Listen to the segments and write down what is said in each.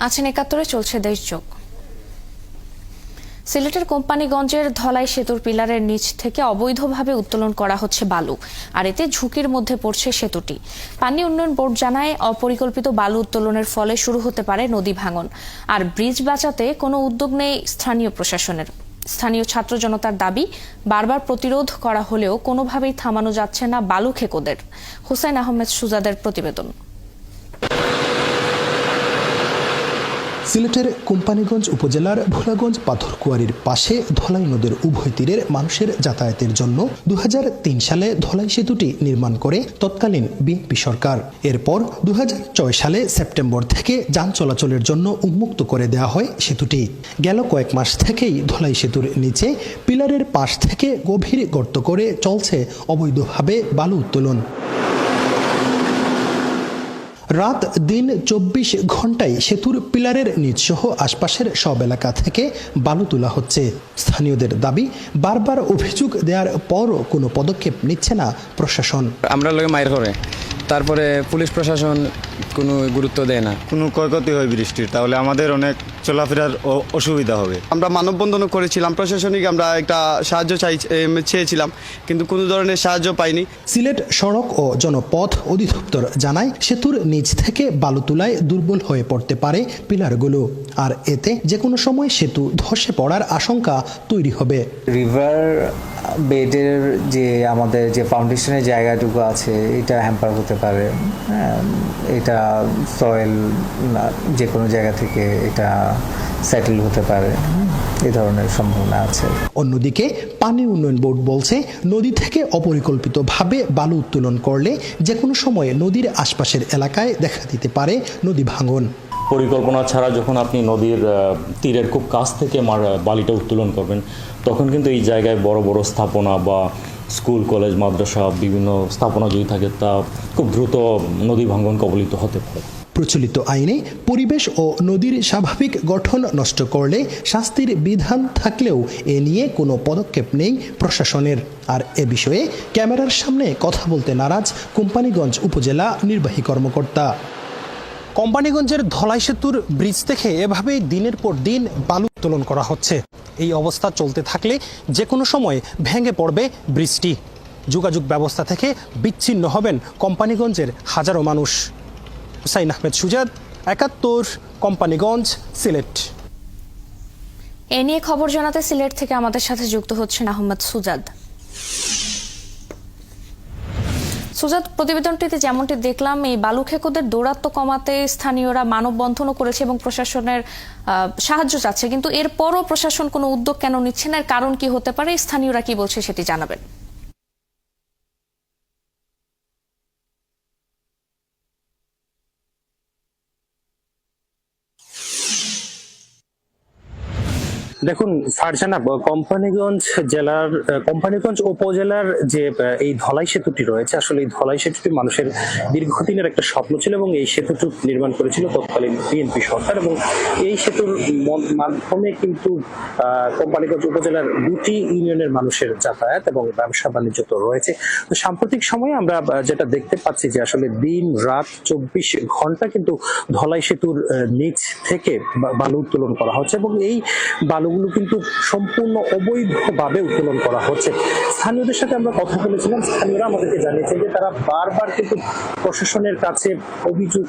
আছেন ৭১-এ চলছে দেশযোগ। সিলেটের কোম্পানিগঞ্জের ধলাই সেতুর পিলারের নিচ থেকে অবৈধভাবে উত্তোলন করা হচ্ছে বালু, আর এতে ঝুঁকির মধ্যে পড়ছে সেতুটি। পানি উন্নয়ন বোর্ড জানায়, অপরিকল্পিত বালু উত্তোলনের ফলে শুরু হতে পারে নদী ভাঙন। আর ব্রিজ বাঁচাতে কোনো উদ্যোগ নেই স্থানীয় প্রশাসনের। স্থানীয় ছাত্র জনতার দাবি, বারবার প্রতিরোধ করা হলেও কোনোভাবেই থামানো যাচ্ছে না বালু খেকোদের। হুসাইন আহমেদ সুজাদের প্রতিবেদন। সিলেটের কোম্পানিগঞ্জ উপজেলার ভোলাগঞ্জ পাথরকুয়ারির পাশে ধলাই নদের উভয় তীরের মানুষের যাতায়াতের জন্য ২০০৩ সালে ধলাই সেতুটি নির্মাণ করে তৎকালীন বিএনপি সরকার। এরপর ২০০৬ সালে সেপ্টেম্বর থেকে যান চলাচলের জন্য উন্মুক্ত করে দেওয়া হয় সেতুটি। গেল কয়েক মাস থেকেই ধলাই সেতুর নিচে পিলারের পাশ থেকে গভীর গর্ত করে চলছে অবৈধভাবে বালু উত্তোলন। রাত দিন ২৪ ঘন্টায় সেতুর পিলারের নিচসহ আশপাশের সব এলাকা থেকে বালু তোলা হচ্ছে। স্থানীয়দের দাবি, বারবার অভিযোগ দেওয়ার পরও কোনো পদক্ষেপ নিচ্ছে না প্রশাসন। আমরা লোকে মাইর করে, তারপরে পুলিশ প্রশাসন কোনো গুরুত্ব দেয় না। কোনো ক্ষয়ক্ষতি হয় বৃষ্টির, তাহলে আমাদের অনেক চলাফেরার অসুবিধা হবে। আমরা মানববন্ধনও করেছিলাম, প্রশাসনিক আমরা একটা সাহায্য চেয়েছিলাম, কিন্তু কোনো ধরনের সাহায্য পাইনি। সিলেট সড়ক ও জনপথ অধিদপ্তর জানায়, সেতুর নিচ থেকে বালু তোলায় দুর্বল হয়ে পড়তে পারে পিলারগুলো, আর এতে যে কোনো সময় সেতু ধসে পড়ার আশঙ্কা তৈরি হবে। রিভার বেডের যে আমাদের যে ফাউন্ডেশনের জায়গাটুকু আছে, এটা হ্যাম্পার হতে পারে। এটা সয়েল যে কোনো জায়গা থেকে এটা সেটেল হতে পারে, এই ধরনের সম্ভাবনা আছে। অন্যদিকে পানি উন্নয়ন বোর্ড বলছে, নদী থেকে অপরিকল্পিতভাবে বালু উত্তোলন করলে যে কোনো সময় নদীর আশপাশের এলাকায় দেখা দিতে পারে নদী ভাঙন। পরিকল্পনা ছাড়া যখন আপনি নদীর তীরের খুব কাছ থেকে বালিটা উত্তোলন করবেন, তখন কিন্তু এই জায়গায় বড় বড় স্থাপনা বা স্কুল, কলেজ, মাদ্রাসা, বিভিন্ন স্থাপনা যদি থাকে, তা খুব দ্রুত নদী ভাঙন কবলিত হতে পারে। প্রচলিত আইনে পরিবেশ ও নদীর স্বাভাবিক গঠন নষ্ট করলে শাস্তির বিধান থাকলেও এ নিয়ে কোনো পদক্ষেপ নেই প্রশাসনের। আর এ বিষয়ে ক্যামেরার সামনে কথা বলতে নারাজ কোম্পানিগঞ্জ উপজেলা নির্বাহী কর্মকর্তা। কোম্পানিগঞ্জের ধলাই সেতুর ব্রিজ থেকে এভাবেই দিনের পর দিন বালু উত্তোলন করা হচ্ছে। এই অবস্থা চলতে থাকলে যে কোনো সময় ভেঙে পড়বে ব্রিজটি। যোগাযোগ ব্যবস্থা থেকে বিচ্ছিন্ন হবেন কোম্পানিগঞ্জের হাজারো মানুষ। হুসাইন আহমেদ সুজাদ, ৭১, কোম্পানিগঞ্জ, সিলেট। এ নিয়ে খবর জানাতে সিলেট থেকে আমাদের সাথে যুক্ত হচ্ছেন আহমেদ সুজাদ। সুজাদ, প্রতিবেদনটিতে যেমনটি দেখলাম, এই বালু খেকোদের দৌরাত্ম্য কমাতে স্থানীয়রা মানববন্ধনও করেছে এবং প্রশাসনের সাহায্য চাচ্ছে, কিন্তু এরপরও প্রশাসন কোনো উদ্যোগ কেন নিচ্ছে না? এর কারণ কি হতে পারে? স্থানীয়রা কি বলছে সেটি জানাবেন। দেখুন ফারজানা, কোম্পানিগঞ্জ উপজেলার যে এই ধলাই সেতুটি রয়েছে, আসলে এই ধলাই সেতুটি মানুষের দীর্ঘদিনের একটা স্বপ্ন ছিল এবং এই সেতুটি নির্মাণ করেছিল তৎকালীন বিএনপি সরকার। এবং এই সেতুর মাধ্যমে কিন্তু কোম্পানিগঞ্জ উপজেলার ২টি ইউনিয়নের মানুষের যাতায়াত এবং ব্যবসা বাণিজ্য তো রয়েছে। তো সাম্প্রতিক সময়ে আমরা যেটা দেখতে পাচ্ছি যে আসলে দিন রাত ২৪ ঘন্টা কিন্তু ধলাই সেতুর নিচ থেকে বালু উত্তোলন করা হচ্ছে এবং এই বালুগুলো কিন্তু সম্পূর্ণ অবৈধভাবে উত্তোলন করা হচ্ছে। স্থানীয়দের সাথে আমরা কথা বলেছিলাম, স্থানীয়রা আমাদেরকে জানিয়েছেন যে তারা বারবার কিন্তু প্রশাসনের কাছে অভিযোগ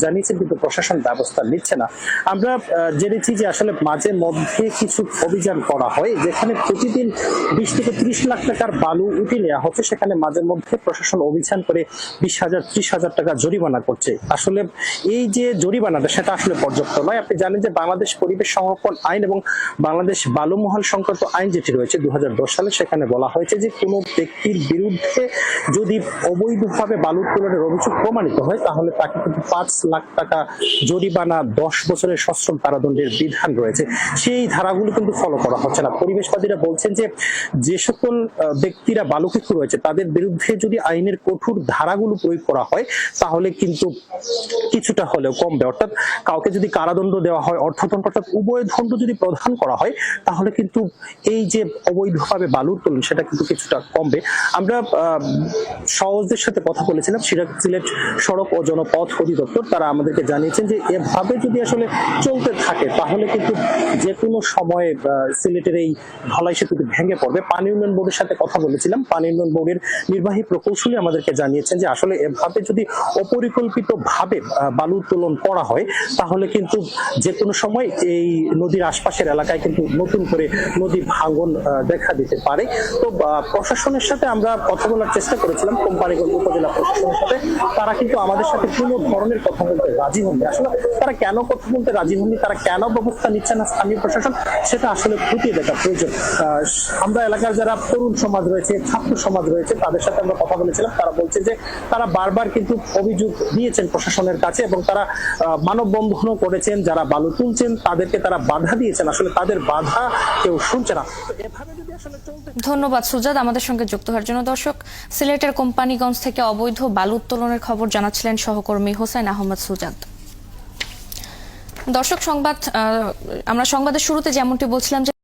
জানিয়েছেন, কিন্তু প্রশাসন ব্যবস্থা নিচ্ছে না। আমরা জেনেছি যে আসলে মাঝে মধ্যে কিছু অভিযান করা হয়, যেখানে প্রতিদিন ২০ থেকে ৩০ লাখ টাকার বালু উঠিয়ে নেওয়া হচ্ছে। সেখানে মাঝে মধ্যে প্রশাসন অভিযান করে ২০,০০০, ৩০,০০০ টাকা জরিমানা করছে। আসলে এই যে জরিমানাটা, সেটা আসলে পর্যাপ্ত নয়। আপনি জানেন যে বাংলাদেশ পরিবেশ সংরক্ষণ আইন এবং বাংলাদেশ বালু মহাল সংক্রান্ত আইন যেটি রয়েছে ২০১০ সালে, সেখানে বলা হয়েছে যে কোনো ব্যক্তির বিরুদ্ধে যদি অবৈধভাবে বালু উত্তোলনের অভিযোগ প্রমাণিত হয়, তাহলে তাকে কিন্তু ৫ লাখ টাকা জরিমানা, ১০ বছরের সশ্রম কারাদণ্ডের বিধান রয়েছে। সেই ধারাগুলো কিন্তু ফলো করা হচ্ছে না। পরিবেশবাদীরা বলছেন যে সকল ব্যক্তিরা বালু খেকো রয়েছে, তাদের বিরুদ্ধে যদি আইনের কঠোর ধারাগুলো প্রয়োগ করা হয়, তাহলে কিন্তু কিছুটা হলেও কমবে। অর্থাৎ কাউকে যদি কারাদণ্ড দেওয়া হয়, অর্থদণ্ড, অর্থাৎ উভয় দণ্ড যদি প্রদান করা হয়, তাহলে কিন্তু এই যে অবৈধভাবে বালু উত্তোলন সেটা কিন্তু কিছুটা কমবে। আমরা সহজদের সাথে কথা বলেছিলাম, সিলেট সড়ক ও জনপথ অধিদপ্তর, তারা আমাদেরকে জানিয়েছেন যে এভাবে যদি আসলে চলতে থাকে তাহলে কিন্তু যে কোনো সময়ে সিলেটের এই ধলাই সেতুটি ভেঙে পড়বে। পানি উন্নয়ন বোর্ডের সাথে কথা বলেছিলাম, পানি উন্নয়ন বোর্ডের নির্বাহী প্রকৌশলী আমাদেরকে জানিয়েছেন যে আসলে এভাবে যদি অপরিকল্পিত ভাবে বালু উত্তোলন করা হয় তাহলে কিন্তু যে কোনো সময় এই নদীর আশপাশের এলাকায় কিন্তু নতুন করে নদী ভাঙন দেখা দিতে পারে। তো প্রশাসনের সাথে আমরা কথা বলার চেষ্টা করেছিলাম, কোম্পানিগঞ্জ উপজেলা প্রশাসনের সাথে, তারা কিন্তু আমাদের সাথে কোনো ধরনের কথা বলতে রাজি হননি। আসলে তারা কেন কথা বলতে রাজি হননি, তারা কেন ব্যবস্থা নিচ্ছে না স্থানীয় প্রশাসন, সেটা আসলে খতিয়ে দেখা প্রয়োজন। আমরা এলাকার যারা তরুণ সমাজ রয়েছে, ছাত্র সমাজ রয়েছে, তাদের সাথে আমরা কথা বলেছিলাম, তারা বলছে যে তারা বারবার কিন্তু অভিযোগ দিয়েছেন প্রশাসনের কাছে এবং তারা মানববন্ধনও করেছেন, যারা বালু তুলছেন তাদেরকে তারা বাধা দিয়েছেন, আসলে তাদের বাধা কেউ শুনছে না। এভাবে যদি আসলে চলতে। ধন্যবাদ সুজাত আমাদের সঙ্গে যুক্ত হওয়ার জন্য। দর্শক, সিলেটের কোম্পানিগঞ্জ থেকে অবৈধ বালু উত্তোলনের খবর জানাচ্ছিলেন সহকর্মী হোসেন আহমদ সুজাত। দর্শক, আমরা সংবাদের শুরুতে যেমনটি বলছিলাম যে